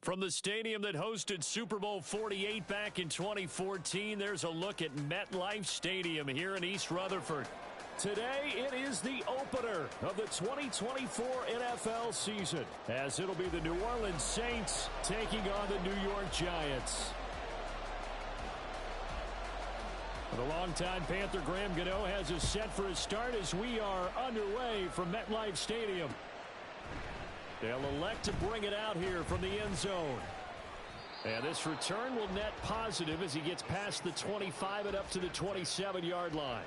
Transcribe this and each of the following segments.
From the stadium that hosted Super Bowl 48 back in 2014, there's a look at MetLife Stadium here in East Rutherford. Today, it is the opener of the 2024 NFL season, as it'll be the New Orleans Saints taking on the New York Giants. The longtime Panther Graham Gano has us set for a start as we are underway from MetLife Stadium. They'll elect to bring it out here from the end zone. And this return will net positive as he gets past the 25 and up to the 27-yard line.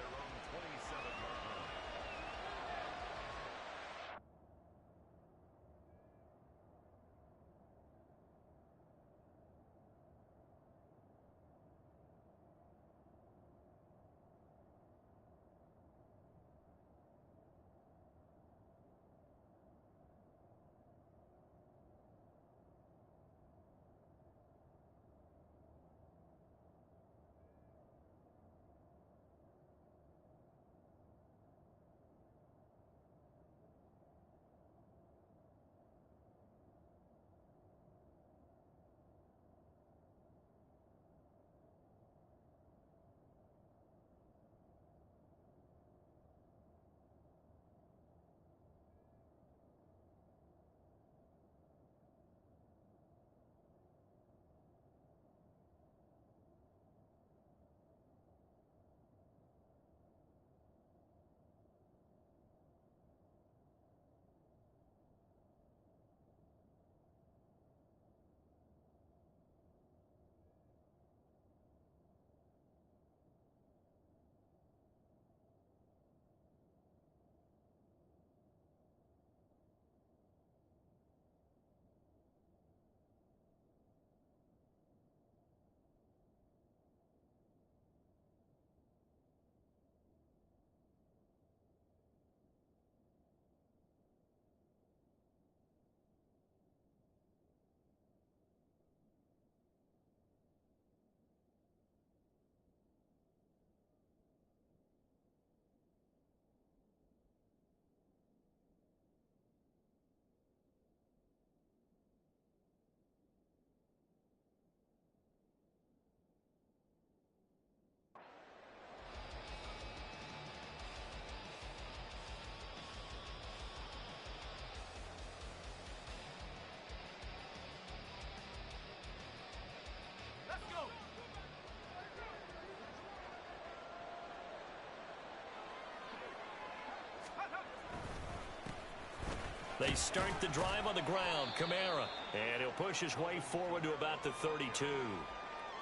They start the drive on the ground. Kamara. And he'll push his way forward to about the 32.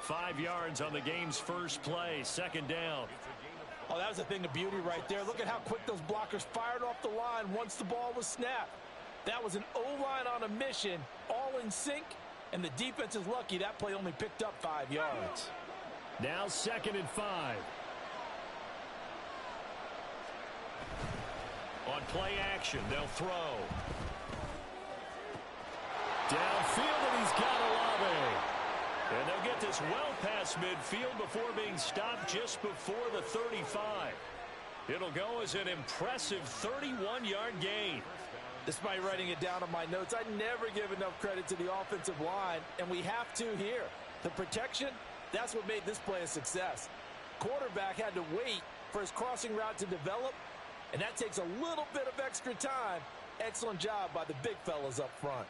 5 yards on the game's first play. Second down. Oh, that was a thing of beauty right there. Look at how quick those blockers fired off the line once the ball was snapped. That was an O-line on a mission, all in sync, and the defense is lucky that play only picked up 5 yards. Now 2nd and 5. On play action, they'll throw. Downfield, and he's got Olave. And they'll get this well past midfield before being stopped just before the 35. It'll go as an impressive 31-yard gain. Despite writing it down on my notes, I never give enough credit to the offensive line, and we have to here. The protection, that's what made this play a success. Quarterback had to wait for his crossing route to develop, and that takes a little bit of extra time. Excellent job by the big fellas up front.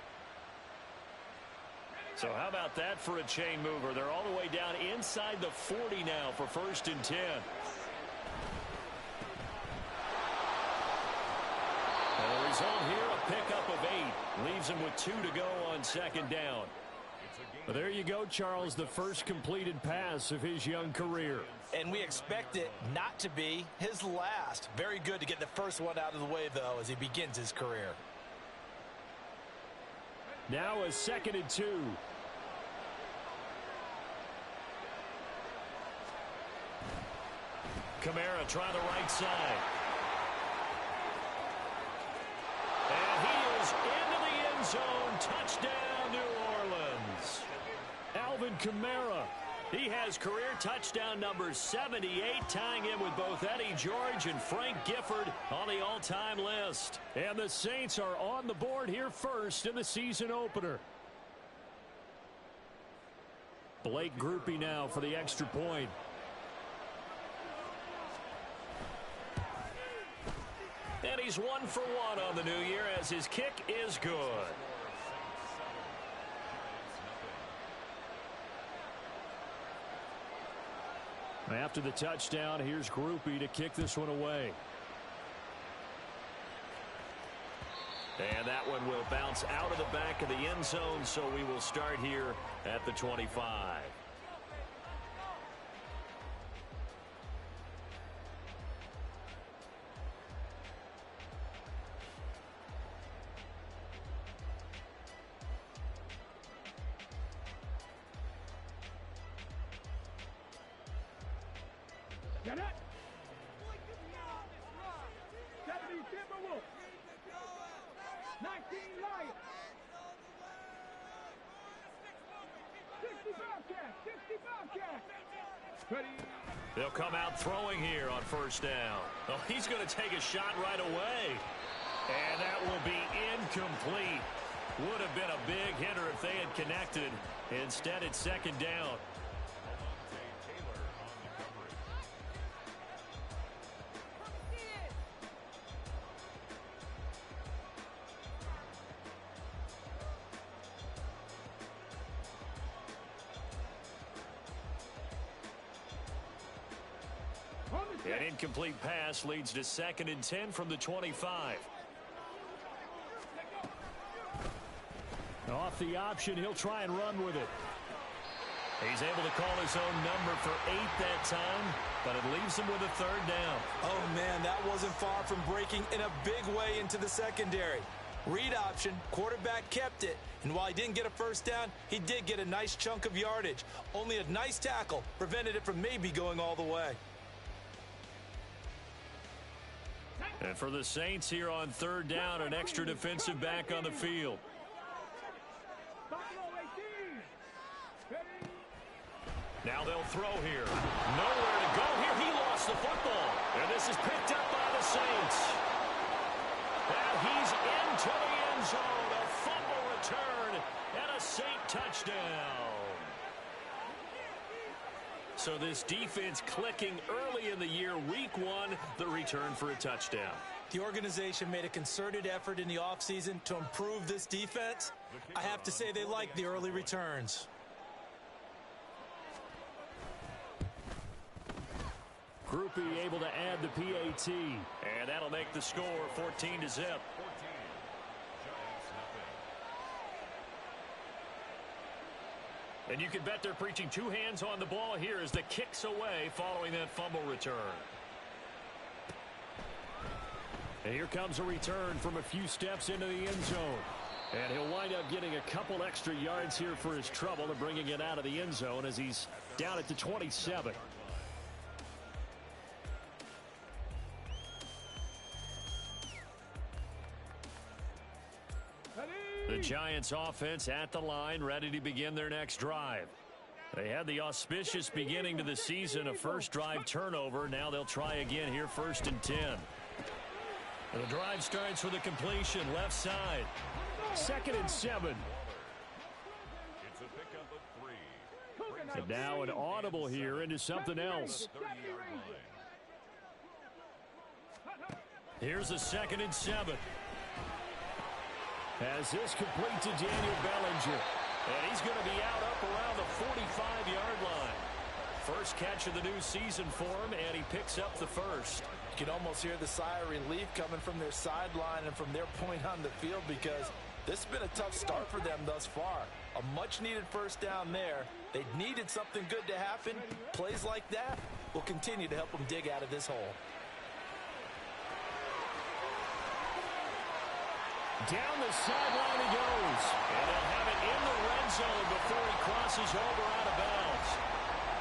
So how about that for a chain mover? They're all the way down inside the 40 now for 1st and 10. And the result here, a pickup of 8. Leaves him with 2 to go on 2nd down. But there you go, Charles, the first completed pass of his young career. And we expect it not to be his last. Very good to get the first one out of the way, though, as he begins his career. Now a 2nd and 2. Kamara trying the right side. And he is into the end zone. Touchdown, New Orleans. Alvin Kamara. He has career touchdown number 78, tying him with both Eddie George and Frank Gifford on the all-time list. And the Saints are on the board here first in the season opener. Blake Grupe now for the extra point. And he's 1 for 1 on the new year as his kick is good. After the touchdown, here's Grupe to kick this one away. And that one will bounce out of the back of the end zone, so we will start here at the 25. Got it. 70 Timberwolves. 19 Lions. 60 Bobcats. 60 Bobcats. Ready. They'll come out throwing here on first down. Oh, he's going to take a shot right away. And that will be incomplete. Would have been a big hitter if they had connected. Instead, it's second down. An incomplete pass leads to 2nd and 10 from the 25. Off the option, he'll try and run with it. He's able to call his own number for 8 that time, but it leaves him with a 3rd down. Oh, man, that wasn't far from breaking in a big way into the secondary. Read option, quarterback kept it, and while he didn't get a first down, he did get a nice chunk of yardage. Only a nice tackle prevented it from maybe going all the way. And for the Saints here on 3rd down, an extra defensive back on the field. Now they'll throw here. Nowhere to go here. He lost the football. And this is picked up by the Saints. And he's into the end zone. A fumble return and a Saint touchdown. So this defense clicking early in the year. Week 1, the return for a touchdown. The organization made a concerted effort in the offseason to improve this defense. I have to say they like the early returns. Grupe able to add the PAT. And that'll make the score 14-0. And you can bet they're preaching 2 hands on the ball here as the kick's away following that fumble return. And here comes a return from a few steps into the end zone. And he'll wind up getting a couple extra yards here for his trouble and bringing it out of the end zone as he's down at the 27. The Giants offense at the line, ready to begin their next drive. They had the auspicious beginning to the season, a first drive turnover. Now they'll try again here, 1st and 10. And the drive starts with a completion, left side. 2nd and 7. It's a pickup of 3. And now an audible here into something else. Here's a 2nd and 7. As this complete to Daniel Bellinger. And he's going to be out up around the 45-yard line. First catch of the new season for him, and he picks up the first. You can almost hear the sigh of relief coming from their sideline and from their point on the field because this has been a tough start for them thus far. A much-needed first down there. They needed something good to happen. Plays like that will continue to help them dig out of this hole. Down the sideline he goes. And they'll have it in the red zone before he crosses over out of bounds.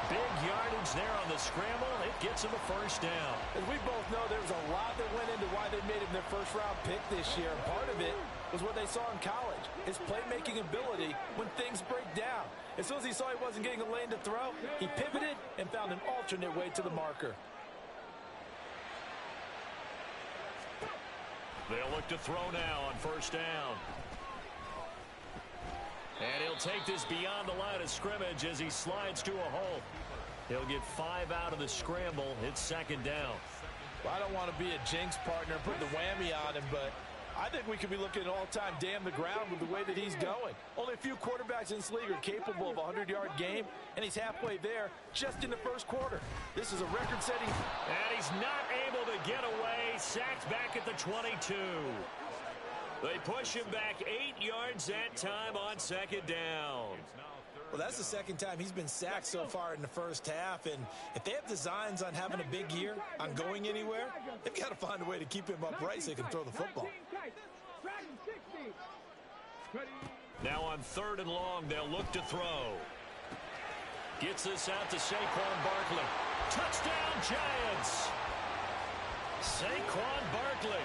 Big yardage there on the scramble. It gets him a first down. As we both know, there was a lot that went into why they made him their first-round pick this year. And part of it was what they saw in college, his playmaking ability when things break down. As soon as he saw he wasn't getting a lane to throw, he pivoted and found an alternate way to the marker. They'll look to throw now on first down. And he'll take this beyond the line of scrimmage as he slides to a hole. He'll get 5 out of the scramble. It's second down. Well, I don't want to be a jinx partner and put the whammy on him, but I think we could be looking at all-time damn the ground with the way that he's going. Only a few quarterbacks in this league are capable of a 100-yard game, and he's halfway there just in the first quarter. This is a record-setting. And he's not able to get away. Sacked back at the 22. They push him back 8 yards that time on second down. Well, that's the second time he's been sacked so far in the first half, and if they have designs on having a big year, on going anywhere, they've got to find a way to keep him upright so he can throw the football. Now on 3rd and long, they'll look to throw. Gets this out to Saquon Barkley. Touchdown, Giants! Saquon Barkley,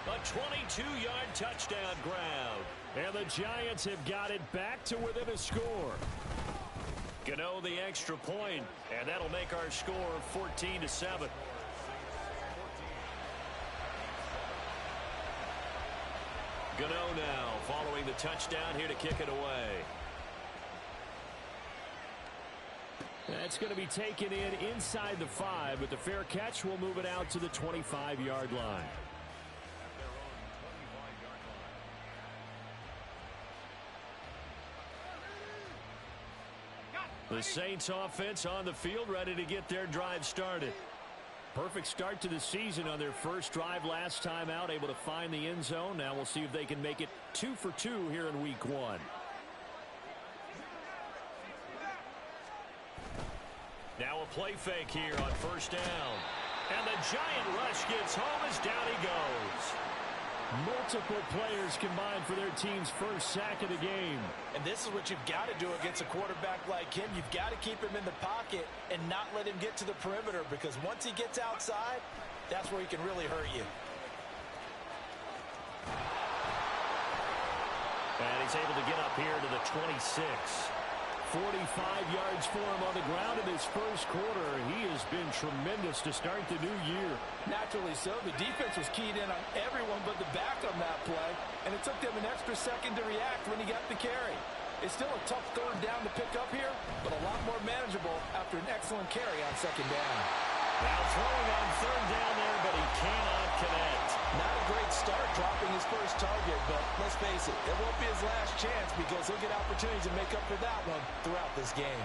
a 22-yard touchdown grab. And the Giants have got it back to within a score. Gano the extra point, and that'll make our score 14-7. Gano now following the touchdown here to kick it away. That's going to be taken inside the 5, but the fair catch will move it out to the 25-yard line. The Saints offense on the field, ready to get their drive started. Perfect start to the season on their first drive last time out, able to find the end zone. Now we'll see if they can make it 2 for 2 here in week 1. Now a play fake here on first down. And the giant rush gets home as down he goes. Multiple players combined for their team's first sack of the game. And this is what you've got to do against a quarterback like him. You've got to keep him in the pocket and not let him get to the perimeter, because once he gets outside, that's where he can really hurt you. And he's able to get up here to the 26. 45 yards for him on the ground in his first quarter. He has been tremendous to start the new year. Naturally so. The defense was keyed in on everyone but the back on that play, and it took them an extra second to react when he got the carry. It's still a tough 3rd down to pick up here, but a lot more manageable after an excellent carry on 2nd down. Now throwing on 3rd down there, but he cannot connect. Not a great start dropping his first target, but let's face it, it won't be his last chance, because he'll get opportunities to make up for that one throughout this game.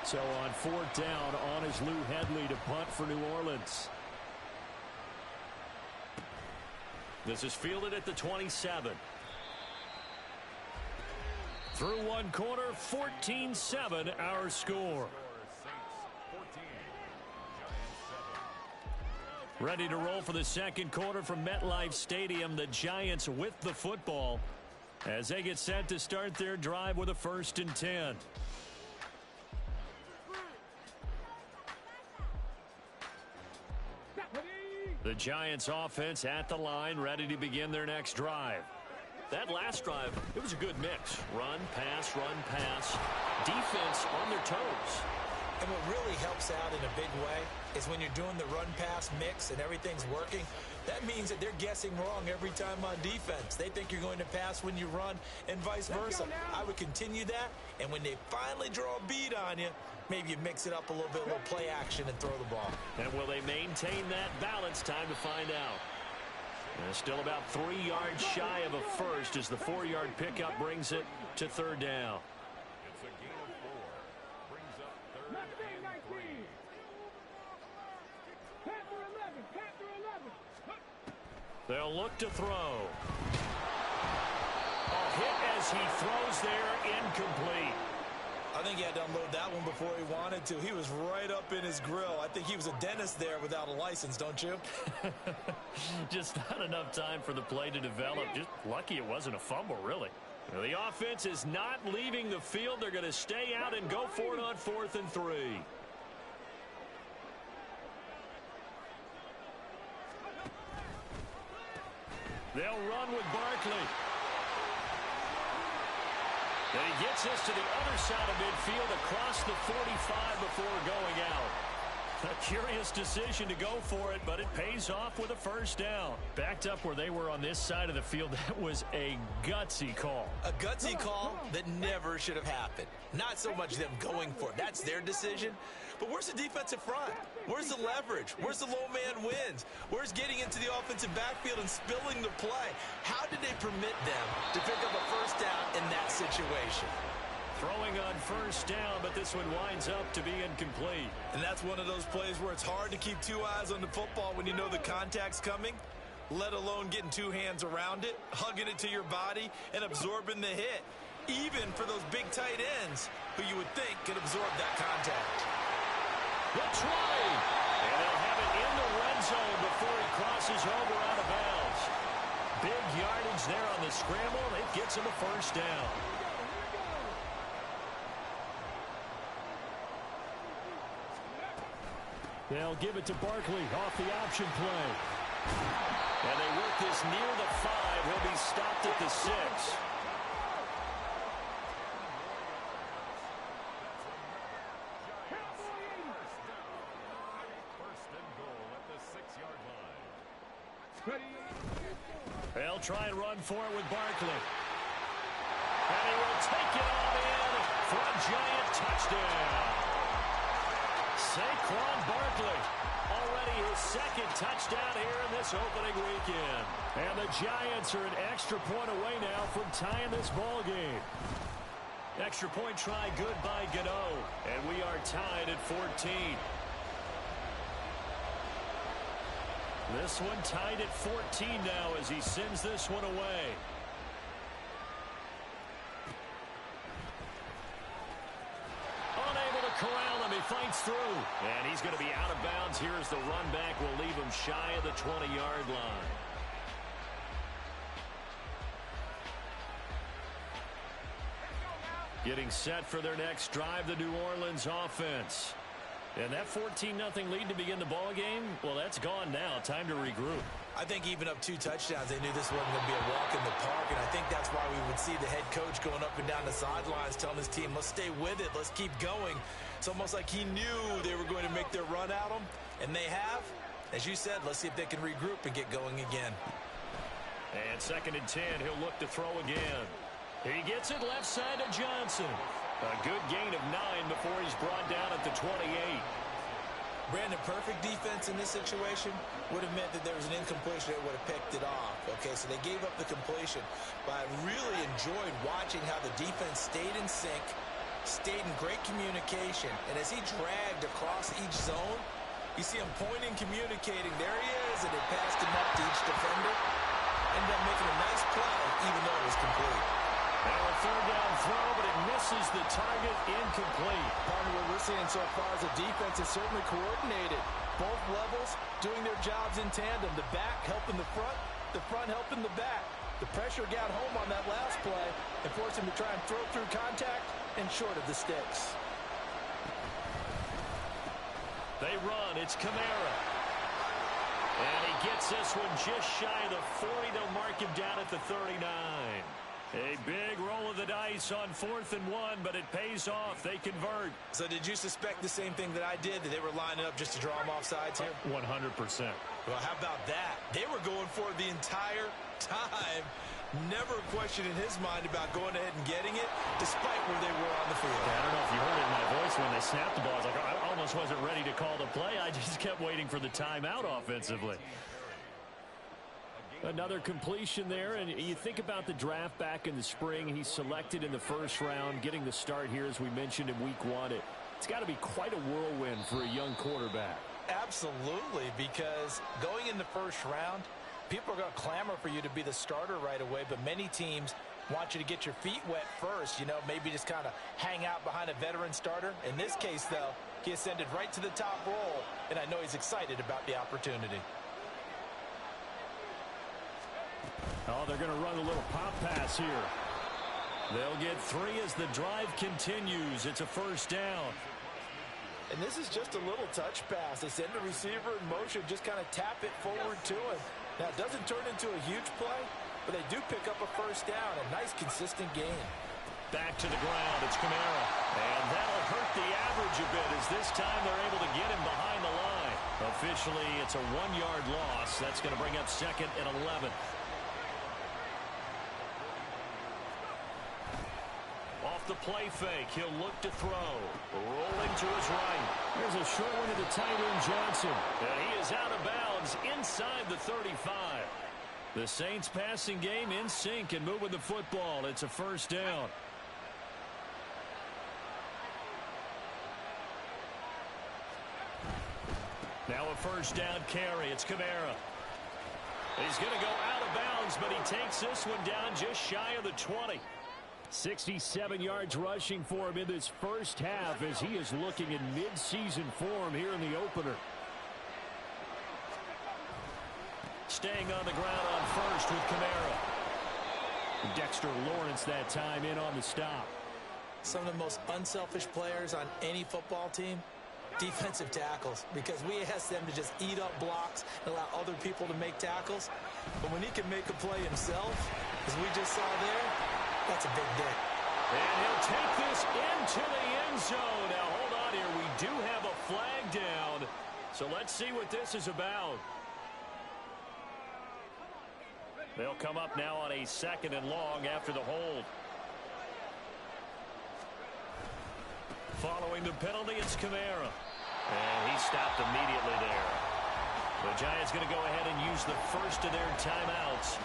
So on 4th down, on is Lou Hedley to punt for New Orleans. This is fielded at the 27. Through one quarter, 14-7 our score. Ready to roll for the second quarter from MetLife Stadium. The Giants with the football as they get set to start their drive with a 1st and 10. The Giants offense at the line, ready to begin their next drive. That last drive, it was a good mix. Run, pass, defense on their toes. And what really helps out in a big way is when you're doing the run-pass mix and everything's working, that means that they're guessing wrong every time on defense. They think you're going to pass when you run and vice versa. I would continue that, and when they finally draw a bead on you, maybe you mix it up a little bit, a little play action, and throw the ball. And will they maintain that balance? Time to find out. And still about 3 yards shy of a first as the 4-yard pickup brings it to 3rd down. It's a gain of 4. Brings up 3rd and 3. They'll look to throw. A hit as he throws there, incomplete. I think he had to unload that one before he wanted to. He was right up in his grill. I think he was a dentist there without a license, don't you? Just not enough time for the play to develop. Just lucky it wasn't a fumble, really. The offense is not leaving the field. They're going to stay out and go for it on 4th and 3. They'll run with Barkley. And he gets us to the other side of midfield across the 45 before going out. A curious decision to go for it, but it pays off with a first down. Backed up where they were on this side of the field, that was a gutsy call. A gutsy call that never should have happened. Not so much them going for it. That's their decision. But where's the defensive front? Where's the leverage? Where's the low man wins? Where's getting into the offensive backfield and spilling the play? How did they permit them to pick up a first down in that situation? Throwing on first down, but this one winds up to be incomplete. And that's one of those plays where it's hard to keep two eyes on the football when you know the contact's coming, let alone getting two hands around it, hugging it to your body, and absorbing the hit, even for those big tight ends who you would think could absorb that contact. The try! And they'll have it in the red zone before he crosses over out of bounds. Big yardage there on the scramble. It gets him a first down. They'll give it to Barkley off the option play. And they work this near the 5. He'll be stopped at the 6. First and goal at the 6-yard line. They'll try and run for it with Barkley. And he will take it on in for a giant touchdown. Saquon Barkley, already his second touchdown here in this opening weekend. And the Giants are an extra point away now from tying this ball game. Extra point try good by Gano. And we are tied at 14. This one tied at 14 now as he sends this one away. Unable to corral him. He fights through. And he's going to be out of bounds here as the run back will leave him shy of the 20-yard line. Getting set for their next drive, the New Orleans offense. And that 14-0 lead to begin the ball game, well, that's gone now. Time to regroup. I think even up 2 touchdowns, they knew this wasn't going to be a walk in the park, and I think that's why we would see the head coach going up and down the sidelines telling his team, let's stay with it, let's keep going. It's almost like he knew they were going to make their run at him, and they have. As you said, let's see if they can regroup and get going again. And 2nd and 10, he'll look to throw again. He gets it left side to Johnson. A good gain of 9 before he's brought down at the 28. Brandon, perfect defense in this situation would have meant that there was an incompletion that would have picked it off. Okay, so they gave up the completion. But I really enjoyed watching how the defense stayed in sync, stayed in great communication. And as he dragged across each zone, you see him pointing, communicating. There he is, and they passed him up to each defender. Ended up making a nice play, even though it was complete. Now a 3rd down throw, but it misses the target, incomplete. Part of what we're seeing so far as a defense is certainly coordinated. Both levels doing their jobs in tandem. The back helping the front helping the back. The pressure got home on that last play and forced him to try and throw through contact and short of the sticks. They run. It's Kamara. And he gets this one just shy of the 40. They'll mark him down at the 39. A big roll of the dice on 4th and 1, but it pays off. They convert. So did you suspect the same thing that I did, that they were lining up just to draw him off sides here? 100%. Well, how about that? They were going for it the entire time. Never a question in his mind about going ahead and getting it, despite where they were on the field. Yeah, I don't know if you heard it in my voice when they snapped the ball. I was like, I almost wasn't ready to call the play. I just kept waiting for the timeout offensively. Another completion there, and you think about the draft back in the spring. He's selected in the 1st round, getting the start here, as we mentioned, in week 1. It's got to be quite a whirlwind for a young quarterback. Absolutely, because going in the 1st round, people are going to clamor for you to be the starter right away, but many teams want you to get your feet wet first, you know, maybe just kind of hang out behind a veteran starter. In this case, though, he ascended right to the top role, and I know he's excited about the opportunity. Oh, they're going to run a little pop pass here. They'll get 3 as the drive continues. It's a 1st down. And this is just a little touch pass. They send the receiver in motion, just kind of tap it forward to him. Now, it doesn't turn into a huge play, but they do pick up a 1st down. A nice, consistent gain. back to the ground. It's Kamara. And that'll hurt the average a bit as this time they're able to get him behind the line. Officially, it's a 1-yard loss. That's going to bring up 2nd and 11. Off the play fake, he'll look to throw. Rolling to his right. There's a short one to the tight end, Johnson. And he is out of bounds inside the 35. The Saints passing game in sync and moving the football. It's a first down. Now a first down carry. It's Kamara. He's going to go out of bounds, but he takes this one down just shy of the 20. 67 yards rushing for him in this first half as he is looking in mid-season form here in the opener. Staying on the ground on first with Kamara. Dexter Lawrence that time in on the stop. Some of the most unselfish players on any football team, defensive tackles, because we ask them to just eat up blocks and allow other people to make tackles. But when he can make a play himself, as we just saw there, that's a big day. And he'll take this into the end zone. Now, hold on here. We do have a flag down. So let's see what this is about. They'll come up now on a 2nd and long after the hold. Following the penalty, it's Kamara. And he stopped immediately there. The Giants going to go ahead and use the first of their timeouts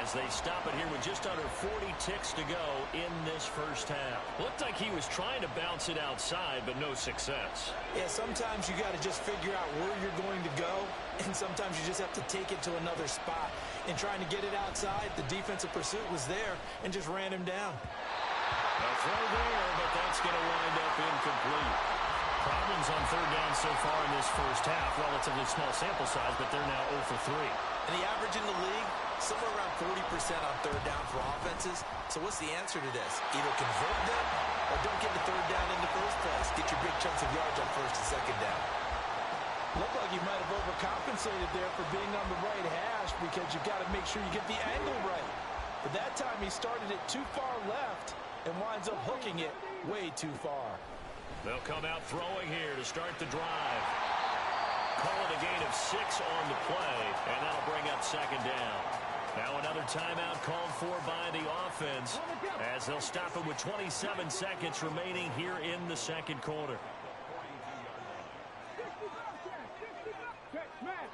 as they stop it here with just under 40 ticks to go in this first half. Looked like he was trying to bounce it outside, but no success. Yeah, sometimes you got to just figure out where you're going to go, and sometimes you just have to take it to another spot. And trying to get it outside, the defensive pursuit was there and just ran him down. A throw there, but that's going to wind up incomplete. Problems on third down so far in this first half. Relatively small sample size, but they're now 0 for 3. And the average in the league, somewhere around 40% on third down for offenses. So what's the answer to this? Either convert them or don't get the third down in the first place. Get your big chunks of yards on first and second down. Looked like you might have overcompensated there for being on the right hash because you got to make sure you get the angle right. But that time he started it too far left and winds up hooking it way too far. They'll come out throwing here to start the drive. Call it a gain of 6 on the play, and that'll bring up 2nd down. Now another timeout called for by the offense as they'll stop it with 27 seconds remaining here in the second quarter. Check match.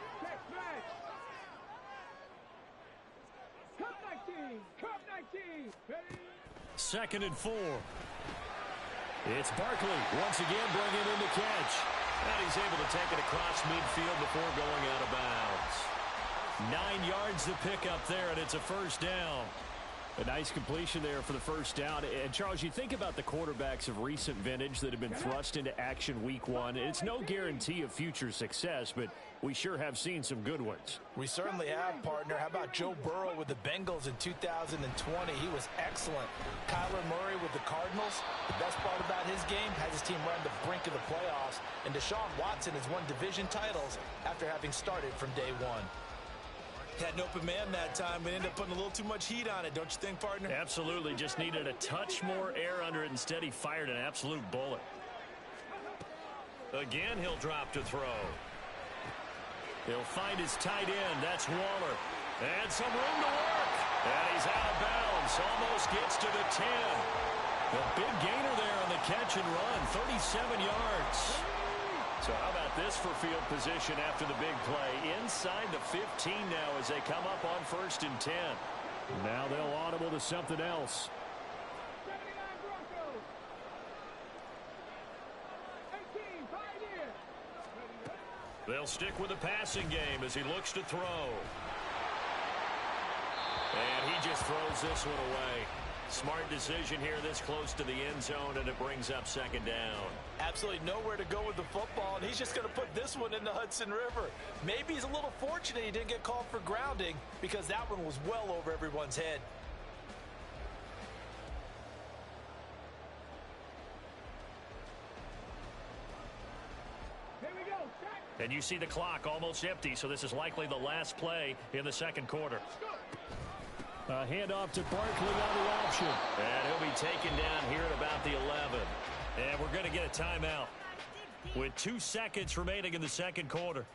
Cup 19. Ready? 2nd and 4. It's Barkley once again bringing in the catch. And he's able to take it across midfield before going out of bounds. 9 yards to pick up there, and it's a first down. A nice completion there for the first down. And, Charles, you think about the quarterbacks of recent vintage that have been thrust into action week 1. It's no guarantee of future success, but we sure have seen some good ones. We certainly have, partner. How about Joe Burrow with the Bengals in 2020? He was excellent. Kyler Murray with the Cardinals. The best part about his game has his team right on the brink of the playoffs. And Deshaun Watson has won division titles after having started from day 1. Had an open man that time, but ended up putting a little too much heat on it, don't you think, partner? Absolutely. Just needed a touch more air under it. Instead, he fired an absolute bullet. Again, he'll drop to throw. He'll find his tight end. That's Waller. And some room to work. And he's out of bounds. Almost gets to the 10. The big gainer there on the catch and run. 37 yards. So how about this for field position after the big play? Inside the 15 now as they come up on 1st and 10. Now they'll audible to something else. 79 Broncos. 18, Pioneer. They'll stick with the passing game as he looks to throw. And he just throws this one away. Smart decision here this close to the end zone, and it brings up 2nd down. Absolutely nowhere to go with the football, and he's just going to put this one in the Hudson River. Maybe he's a little fortunate he didn't get called for grounding because that one was well over everyone's head. Here we go. And you see the clock almost empty, so this is likely the last play in the second quarter. A handoff to Barkley on the option. And he'll be taken down here at about the 11. And we're going to get a timeout with 2 seconds remaining in the second quarter.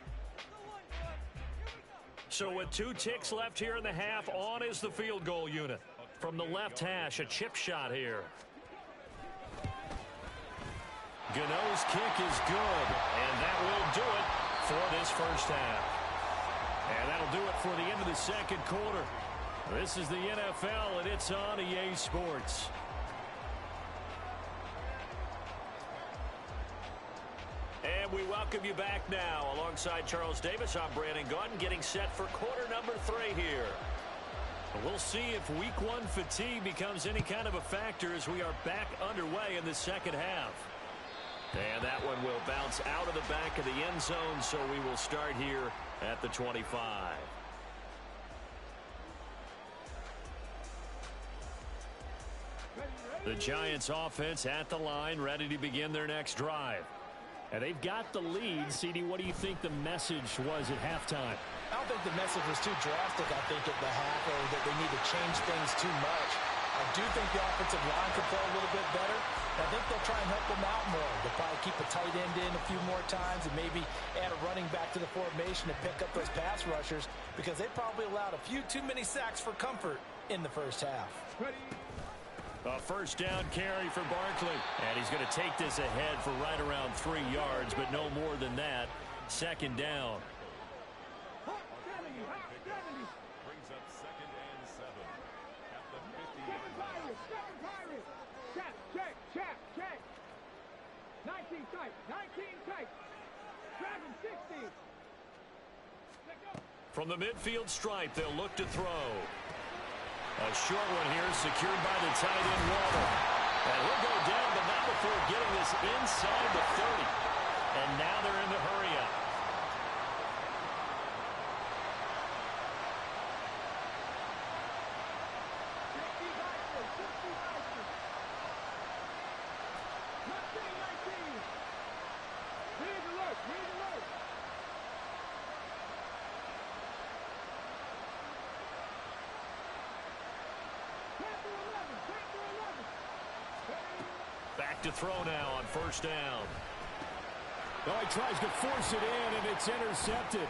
So with 2 ticks left here in the half, on is the field goal unit. From the left hash, a chip shot here. Gano's kick is good, and that will do it for this first half. And that'll do it for the end of the second quarter. This is the NFL, and it's on EA Sports. And we welcome you back now. Alongside Charles Davis, I'm Brandon Gaudin, getting set for quarter number 3 here. We'll see if week 1 fatigue becomes any kind of a factor as we are back underway in the second half. And that one will bounce out of the back of the end zone, so we will start here at the 25. The Giants offense at the line, ready to begin their next drive. And they've got the lead. CD, what do you think the message was at halftime? I don't think the message was too drastic, I think, at the half, or that they need to change things too much. I do think the offensive line could play a little bit better. I think they'll try and help them out more. They'll probably keep a tight end in a few more times and maybe add a running back to the formation to pick up those pass rushers, because they probably allowed a few too many sacks for comfort in the first half. A first down carry for Barkley. And he's going to take this ahead for right around 3 yards, but no more than that. Second down. Brings up 2nd and 7 at the 50-yard line. Check. 19 tight. Driving 60. From the midfield stripe, they'll look to throw. A short one here, secured by the tight end Waddle. And he'll go down, but not before getting this inside the 30. And now they're in the hurry up. Back to throw now on first down. Oh, he tries to force it in, and it's intercepted.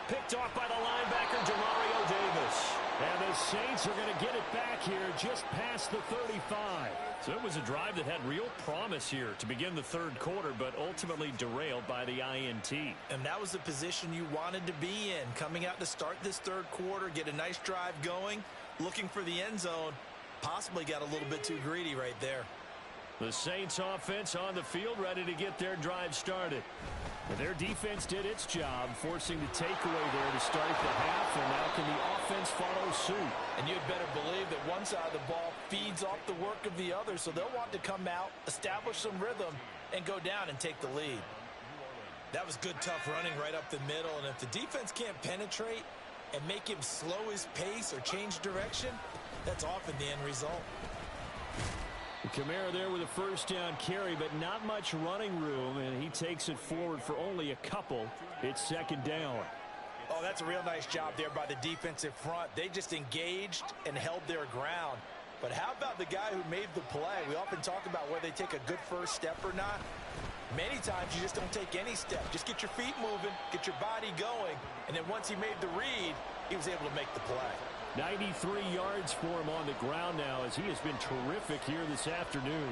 Picked off by the linebacker, Demario Davis. And the Saints are going to get it back here just past the 35. So it was a drive that had real promise here to begin the third quarter, but ultimately derailed by the INT. And that was the position you wanted to be in, coming out to start this third quarter, get a nice drive going, looking for the end zone. Possibly got a little bit too greedy right there. The Saints offense on the field, ready to get their drive started. And their defense did its job, forcing the takeaway there to start the half, and now can the offense follow suit? And you'd better believe that one side of the ball feeds off the work of the other, so they'll want to come out, establish some rhythm, and go down and take the lead. That was good, tough running right up the middle, and if the defense can't penetrate and make him slow his pace or change direction, that's often the end result. Kamara there with a first down carry, but not much running room, and he takes it forward for only a couple. It's second down. Oh, that's a real nice job there by the defensive front. They just engaged and held their ground. But how about the guy who made the play? We often talk about whether they take a good first step or not. Many times you just don't take any step. Just get your feet moving, get your body going, and then once he made the read, he was able to make the play. 93 yards for him on the ground now, as he has been terrific here this afternoon.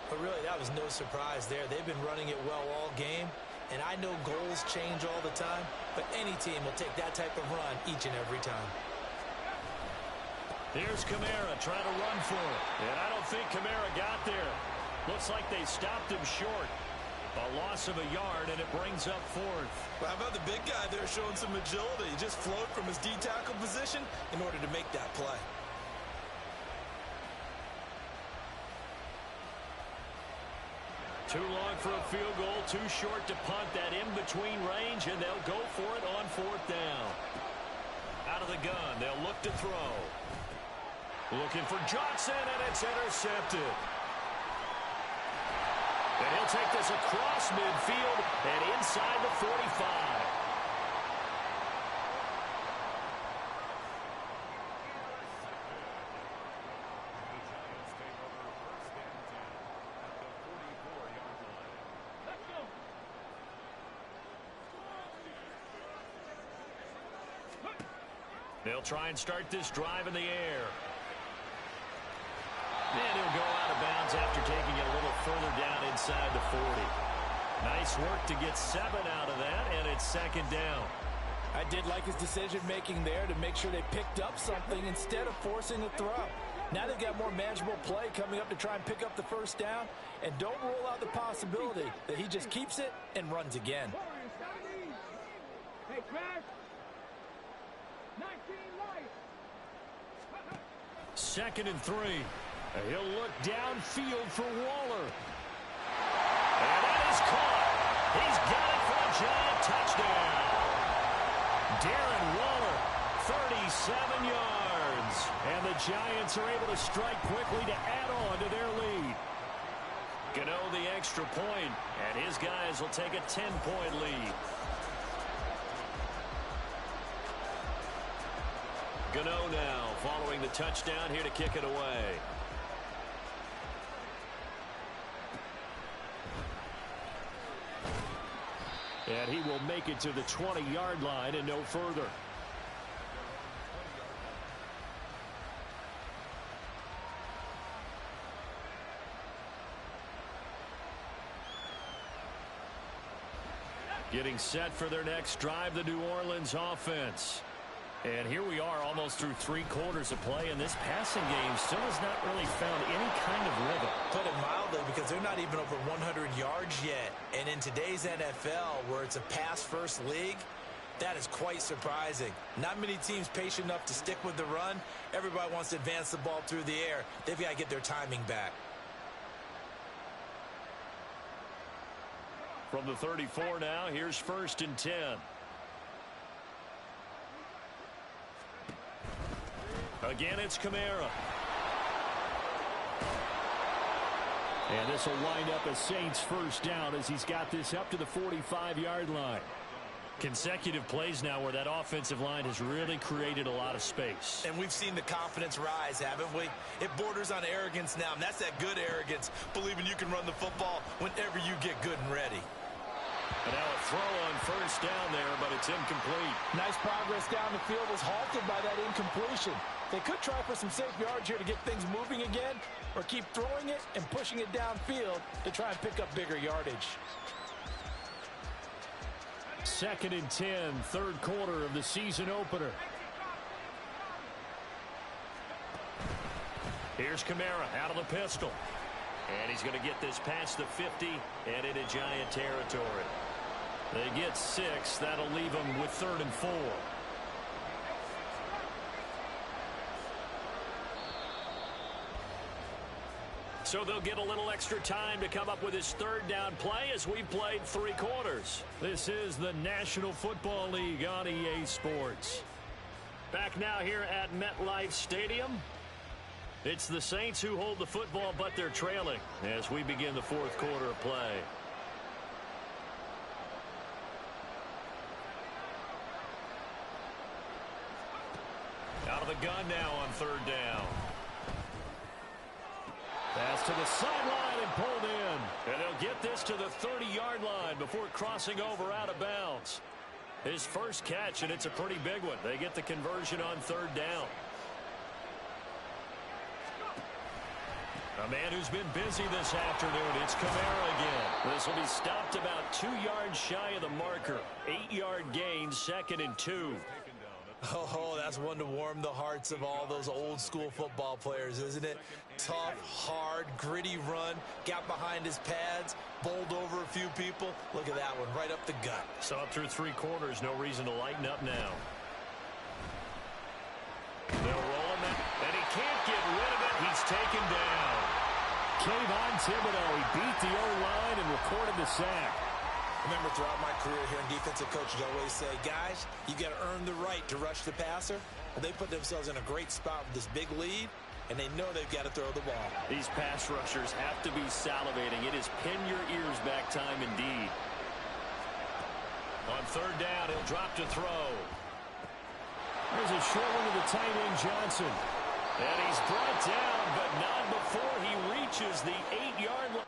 But really, that was no surprise there. They've been running it well all game, and I know goals change all the time, but any team will take that type of run each and every time. Here's Kamara trying to run for it, and I don't think Kamara got there. Looks like they stopped him short. A loss of a yard, and it brings up fourth. Well, how about the big guy there showing some agility? He just flowed from his D-tackle position in order to make that play. Too long for a field goal, too short to punt that in-between range, and they'll go for it on fourth down. Out of the gun, they'll look to throw. Looking for Johnson, and it's intercepted. And he'll take this across midfield and inside the 45. They'll try and start this drive in the air. And he'll go out of bounds after taking it a little further down inside the 40. Nice work to get 7 out of that, and it's second down. I did like his decision-making there to make sure they picked up something instead of forcing a throw. Now they've got more manageable play coming up to try and pick up the first down, and don't rule out the possibility that he just keeps it and runs again. Hey, Crash. 19 light. Second and 3. He'll look downfield for Waller. And that is caught. He's got it for a giant touchdown. Darren Waller, 37 yards. And the Giants are able to strike quickly to add on to their lead. Gano the extra point, and his guys will take a 10-point lead. Gano now following the touchdown here to kick it away. And he will make it to the 20-yard line and no further. Getting set for their next drive, the New Orleans offense. And here we are almost through 3 quarters of play, and this passing game still has not really found any kind of rhythm. Put it mildly, because they're not even over 100 yards yet. And in today's NFL, where it's a pass-first league, that is quite surprising. Not many teams patient enough to stick with the run. Everybody wants to advance the ball through the air. They've got to get their timing back. From the 34 now, here's 1st and 10. Again, it's Kamara. And this will wind up a Saints first down as he's got this up to the 45-yard line. Consecutive plays now where that offensive line has really created a lot of space. And we've seen the confidence rise, haven't we? It borders on arrogance now, and that's that good arrogance, believing you can run the football whenever you get good and ready. And now a throw on first down there, but it's incomplete. Nice progress down the field was halted by that incompletion. They could try for some safe yards here to get things moving again, or keep throwing it and pushing it downfield to try and pick up bigger yardage. 2nd and 10, 3rd quarter of the season opener. Here's Kamara out of the pistol. And he's going to get this past the 50 and into Giant territory. They get 6. That'll leave them with 3rd and 4. So they'll get a little extra time to come up with his 3rd down play as we've played 3 quarters. This is the National Football League on EA Sports. Back now here at MetLife Stadium. It's the Saints who hold the football, but they're trailing as we begin the 4th quarter of play. Out of the gun now on 3rd down. Pass to the sideline and pulled in. And they'll get this to the 30-yard line before crossing over out of bounds. His first catch, and it's a pretty big one. They get the conversion on 3rd down. A man who's been busy this afternoon, it's Kamara again. This will be stopped about 2 yards shy of the marker. 8-yard gain, 2nd and 2. Oh, that's one to warm the hearts of all those old school football players, isn't it? Tough, hard, gritty run, got behind his pads, bowled over a few people. Look at that one, right up the gut. So up through 3 quarters, no reason to lighten up now. They'll roll him, and he can't get rid of it. He's taken down. Kayvon Thibodeaux, he beat the O-line and recorded the sack. Remember, throughout my career here in defensive coaches always say, guys, you got to earn the right to rush the passer. Well, they put themselves in a great spot with this big lead, and they know they've got to throw the ball. These pass rushers have to be salivating. It is pin your ears back time indeed. On 3rd down, he'll drop to throw. There's a short one to the tight end, Johnson. And he's brought down, but not before he reaches the 8-yard line.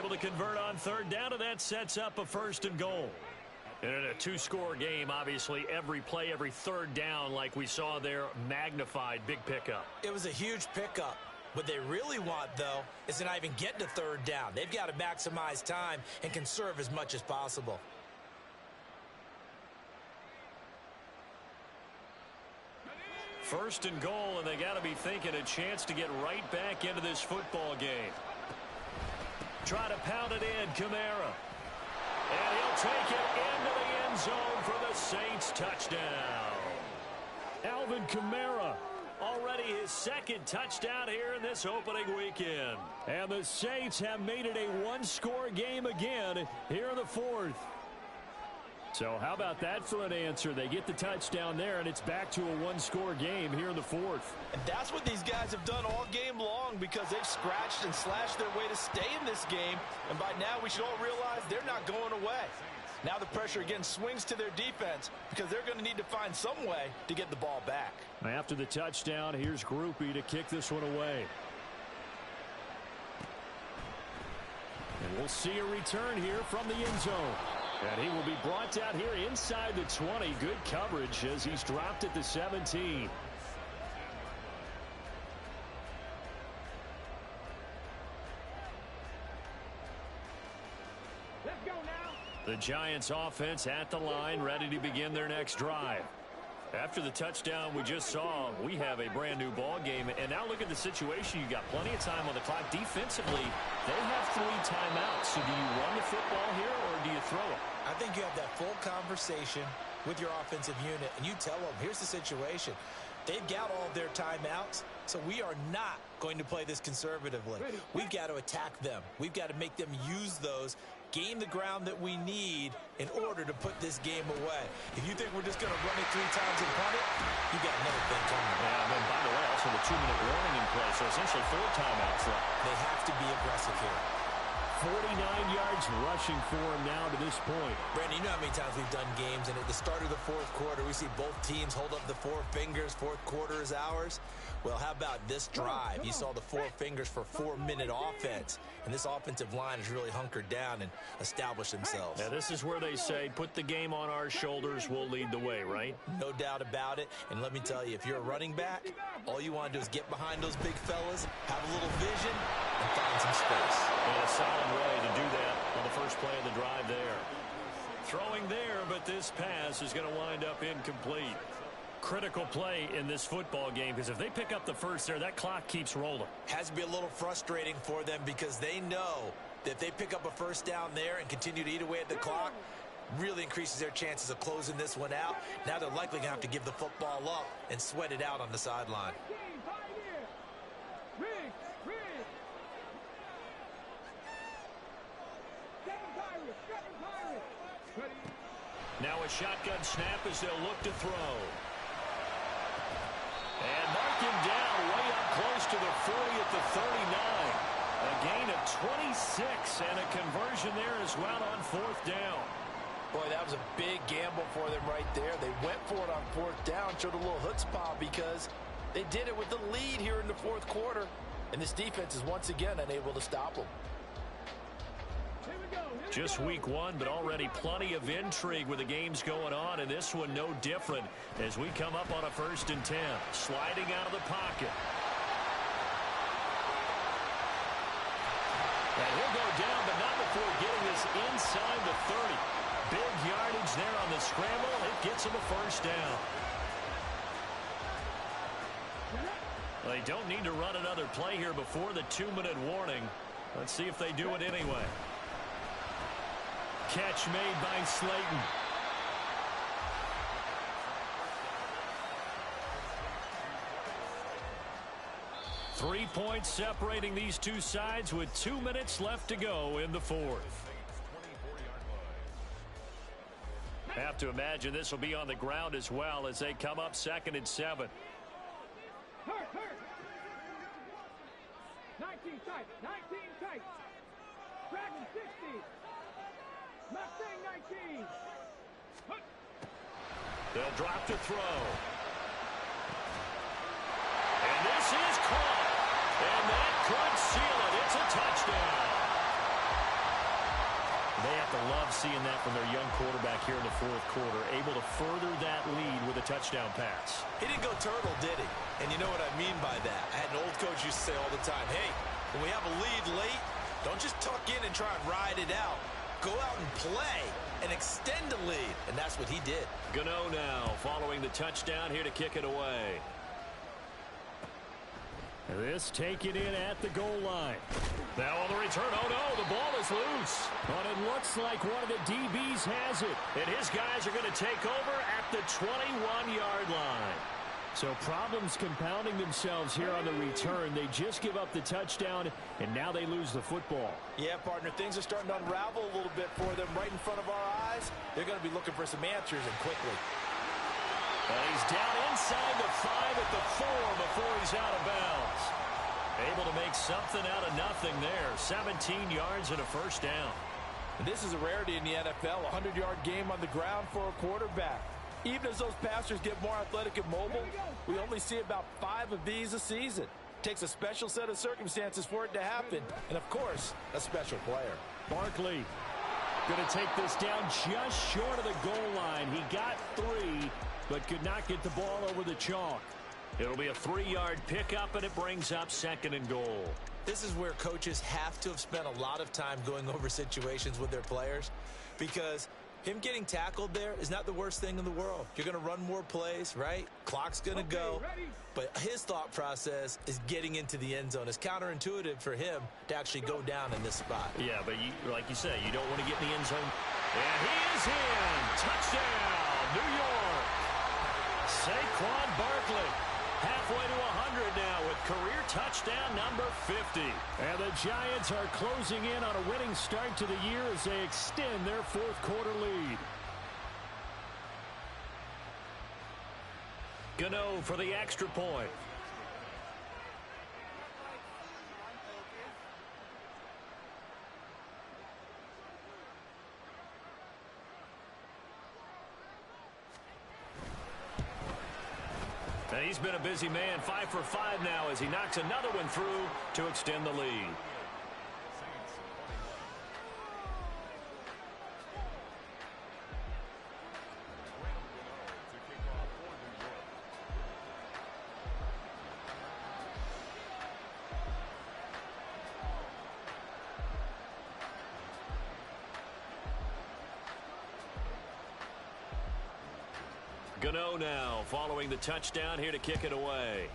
able to convert on third down, and that sets up a 1st and goal. And in a 2-score game, obviously, every play, every third down, like we saw there, magnified, big pickup. It was a huge pickup. What they really want, though, is to not even get to third down. They've got to maximize time and conserve as much as possible. First and goal, and they got to be thinking a chance to get right back into this football game. Try to pound it in, Kamara. And he'll take it into the end zone for the Saints touchdown. Alvin Kamara, already his 2nd touchdown here in this opening weekend. And the Saints have made it a 1-score game again here in the 4th. So how about that for an answer? They get the touchdown there, and it's back to a 1-score game here in the 4th. And that's what these guys have done all game long, because they've scratched and slashed their way to stay in this game. And by now, we should all realize they're not going away. Now the pressure again swings to their defense, because they're going to need to find some way to get the ball back. After the touchdown, here's Groupie to kick this one away. And we'll see a return here from the end zone. And he will be brought down here inside the 20. Good coverage as he's dropped at the 17. Let's go now. The Giants offense at the line, ready to begin their next drive. After the touchdown we just saw, we have a brand new ball game. And now look at the situation. You got plenty of time on the clock. Defensively, they have 3 timeouts. So do you run the football here or do you throw it? I think you have that full conversation with your offensive unit, and you tell them, here's the situation. They've got all of their timeouts, so we are not going to play this conservatively. We've got to attack them. We've got to make them use those, gain the ground that we need in order to put this game away. If you think we're just going to run it 3 times and punt it, you got another thing coming. Yeah, and then, by the way, also the 2-minute warning in play, so essentially 4 timeouts left. They have to be aggressive here. 49 yards rushing for him now to this point. Brandon, you know how many times we've done games, and at the start of the 4th quarter, we see both teams hold up the 4 fingers, 4th quarter is ours. Well, how about this drive? You saw the 4 fingers for 4-minute offense, and this offensive line has really hunkered down and established themselves. Now, this is where they say, put the game on our shoulders, we'll lead the way, right? No doubt about it, and let me tell you, if you're a running back, all you want to do is get behind those big fellas, have a little vision, and find some space. And a solid way to do that on the first play of the drive there. Throwing there, but this pass is going to wind up incomplete. Critical play in this football game, because if they pick up the first there, that clock keeps rolling. Has to be a little frustrating for them, because they know that if they pick up a first down there and continue to eat away at the clock, really increases their chances of closing this one out. Now they're likely going to have to give the football up and sweat it out on the sideline. Now a shotgun snap as they'll look to throw. And mark him down way up close to the 40 at the 39. A gain of 26 and a conversion there as well on 4th down. Boy, that was a big gamble for them right there. They went for it on 4th down, showed a little chutzpah because they did it with the lead here in the 4th quarter. And this defense is once again unable to stop them. Just week 1, but already plenty of intrigue with the games going on, and this one no different as we come up on a 1st and 10. Sliding out of the pocket. And he'll go down, but not before getting this inside the 30. Big yardage there on the scramble. It gets him a 1st down. They don't need to run another play here before the 2-minute warning. Let's see if they do it anyway. Catch made by Slayton. Three points separating these two sides with 2 minutes left to go in the 4th. Have to imagine this will be on the ground as well as they come up 2nd and 7. 19 tight, 19 tight. Dragon 60. Mustang 19. They'll drop to throw. And this is caught. And that could seal it. It's a touchdown. They have to love seeing that from their young quarterback here in the fourth quarter, able to further that lead with a touchdown pass. He didn't go turtle, did he? And you know what I mean by that. I had an old coach used to say all the time, hey, when we have a lead late, don't just tuck in and try and ride it out. Go out and play and extend the lead. And that's what he did. Gano now following the touchdown here to kick it away. This taken in at the goal line. Now on the return, oh no, the ball is loose. But it looks like one of the DBs has it. And his guys are going to take over at the 21-yard line. So problems compounding themselves here on the return. They just give up the touchdown, and now they lose the football. Yeah, partner, things are starting to unravel a little bit for them right in front of our eyes. They're going to be looking for some answers, and quickly. And he's down inside the 5 at the 4 before he's out of bounds. Able to make something out of nothing there. 17 yards and a first down. And this is a rarity in the NFL, a 100-yard game on the ground for a quarterback. Even as those passers get more athletic and mobile, we only see about 5 of these a season. Takes a special set of circumstances for it to happen, and of course, a special player. Barkley going to take this down just short of the goal line. He got 3, but could not get the ball over the chalk. It'll be a 3-yard pickup, and it brings up 2nd and goal. This is where coaches have to have spent a lot of time going over situations with their players, because him getting tackled there is not the worst thing in the world. You're going to run more plays, right? Clock's going to go. But his thought process is getting into the end zone. It's counterintuitive for him to actually go down in this spot. Yeah, but like you say, you don't want to get in the end zone. And he is in. Touchdown, New York. Saquon Barkley. Halfway to 100 now with career touchdown number 50. And the Giants are closing in on a winning start to the year as they extend their fourth quarter lead. Gano for the extra point. And he's been a busy man, 5 for 5 now as he knocks another one through to extend the lead. Gano now following the touchdown here to kick it away.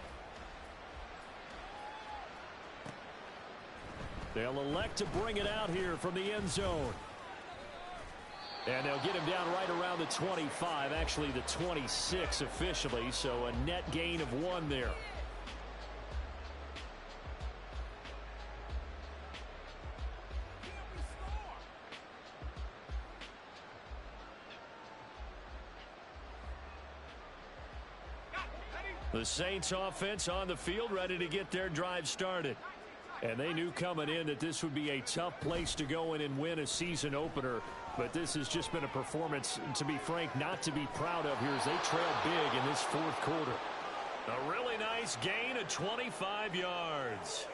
They'll elect to bring it out here from the end zone. And they'll get him down right around the 25, actually the 26 officially, so a net gain of 1 there. The Saints offense on the field ready to get their drive started. And they knew coming in that this would be a tough place to go in and win a season opener. But this has just been a performance, to be frank, not to be proud of here as they trail big in this fourth quarter. A really nice gain of 25 yards.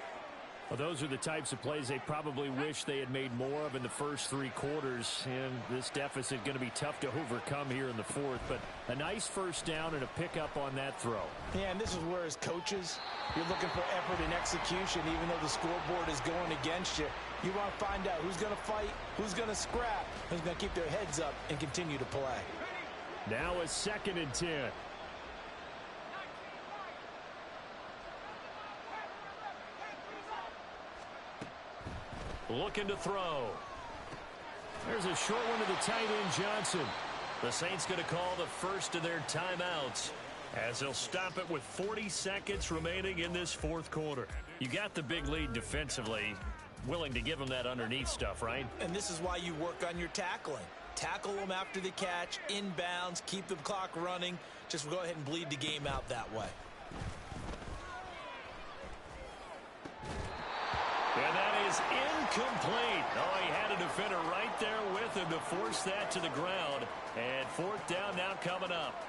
Well, those are the types of plays they probably wish they had made more of in the first 3 quarters. And this deficit going to be tough to overcome here in the fourth. But a nice first down and a pickup on that throw. Yeah, and this is where as coaches, you're looking for effort and execution even though the scoreboard is going against you. You want to find out who's going to fight, who's going to scrap, who's going to keep their heads up and continue to play. Now a 2nd and 10. Looking to throw. There's a short one to the tight end, Johnson. The Saints going to call the first of their timeouts as they'll stop it with 40 seconds remaining in this fourth quarter. You got the big lead defensively. Willing to give them that underneath stuff, right? And this is why you work on your tackling. Tackle them after the catch, inbounds, keep the clock running. Just go ahead and bleed the game out that way. And that is incomplete. Oh, he had a defender right there with him to force that to the ground. And 4th down now coming up.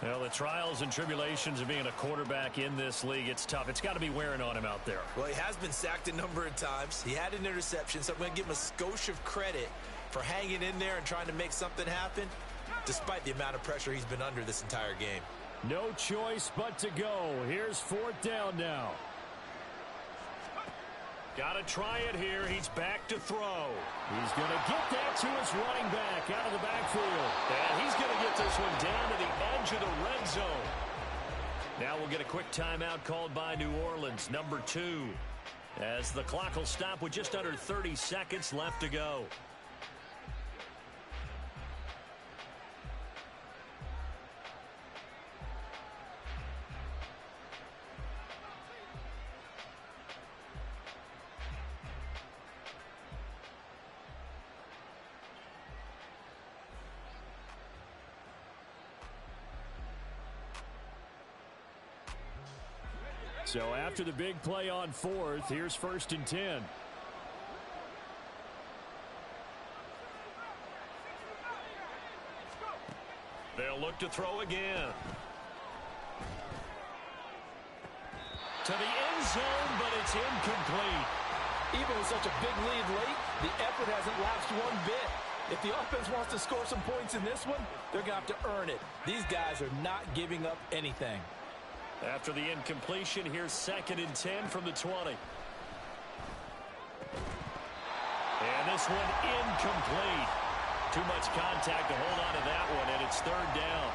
Well, the trials and tribulations of being a quarterback in this league, it's tough. It's got to be wearing on him out there. Well, he has been sacked a number of times. He had an interception, so I'm going to give him a skosh of credit for hanging in there and trying to make something happen, despite the amount of pressure he's been under this entire game. No choice but to go. Here's 4th down now. Got to try it here. He's back to throw. He's going to get that to his running back out of the backfield. And he's going to get this one down to the edge of the red zone. Now we'll get a quick timeout called by New Orleans, number 2. As the clock will stop with just under 30 seconds left to go. So after the big play on 4th, here's 1st and 10. They'll look to throw again. To the end zone, but it's incomplete. Even with such a big lead late, the effort hasn't lapsed one bit. If the offense wants to score some points in this one, they're going to have to earn it. These guys are not giving up anything. After the incompletion, here's 2nd and 10 from the 20. And this one incomplete. Too much contact to hold on to that one, and it's 3rd down.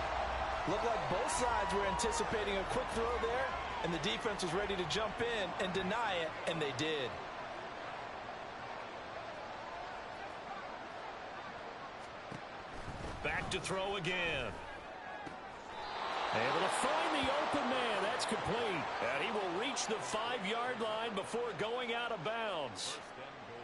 Looked like both sides were anticipating a quick throw there, and the defense was ready to jump in and deny it, and they did. Back to throw again. Able to find the open man. That's complete. And he will reach the 5-yard line before going out of bounds.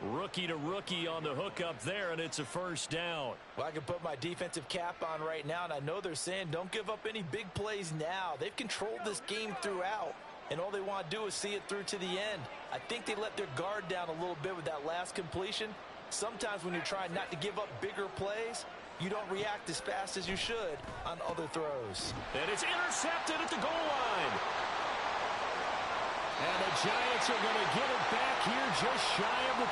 Rookie to rookie on the hook up there, and it's a 1st down. Well, I can put my defensive cap on right now, and I know they're saying don't give up any big plays now. They've controlled this game throughout, and all they want to do is see it through to the end. I think they let their guard down a little bit with that last completion. Sometimes when you're trying not to give up bigger plays, you don't react as fast as you should on other throws. And it's intercepted at the goal line. And the Giants are going to get it back here just shy of the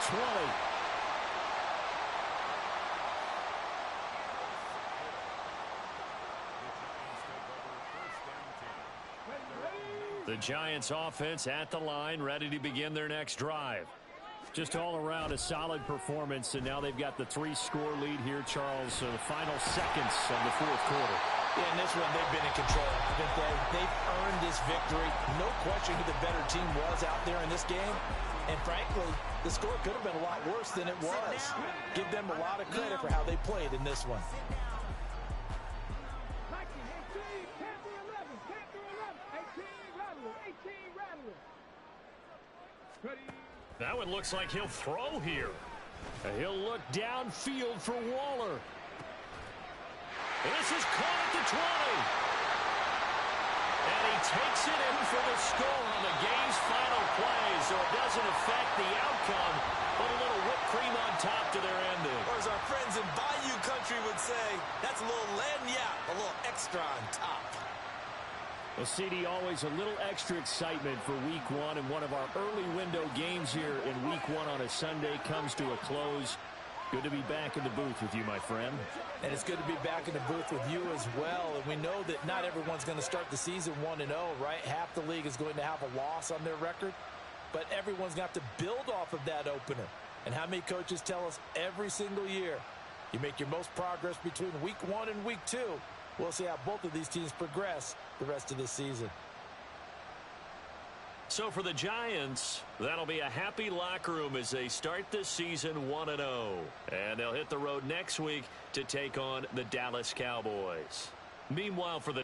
20. The Giants offense at the line, ready to begin their next drive. Just all around a solid performance, and now they've got the 3-score lead here, Charles. So the final seconds of the 4th quarter. Yeah, in this one, they've been in control. I think they've earned this victory. No question who the better team was out there in this game. And frankly, the score could have been a lot worse than it was. Give them a lot of credit for how they played in this one. That one looks like he'll throw here. He'll look downfield for Waller. This is caught at the 20. And he takes it in for the score on the game's final play, so it doesn't affect the outcome, but a little whipped cream on top to their ending. Or as our friends in Bayou Country would say, that's a little lagniappe, a little extra on top. Well, CD, always a little extra excitement for Week 1, and one of our early window games here in Week 1 on a Sunday comes to a close. Good to be back in the booth with you, my friend. And it's good to be back in the booth with you as well. And we know that not everyone's going to start the season 1-0, right? Half the league is going to have a loss on their record. But everyone's got to build off of that opener. And how many coaches tell us every single year, you make your most progress between Week 1 and Week 2. We'll see how both of these teams progress the rest of this season. So for the Giants, that'll be a happy locker room as they start this season 1-0. And they'll hit the road next week to take on the Dallas Cowboys. Meanwhile, for the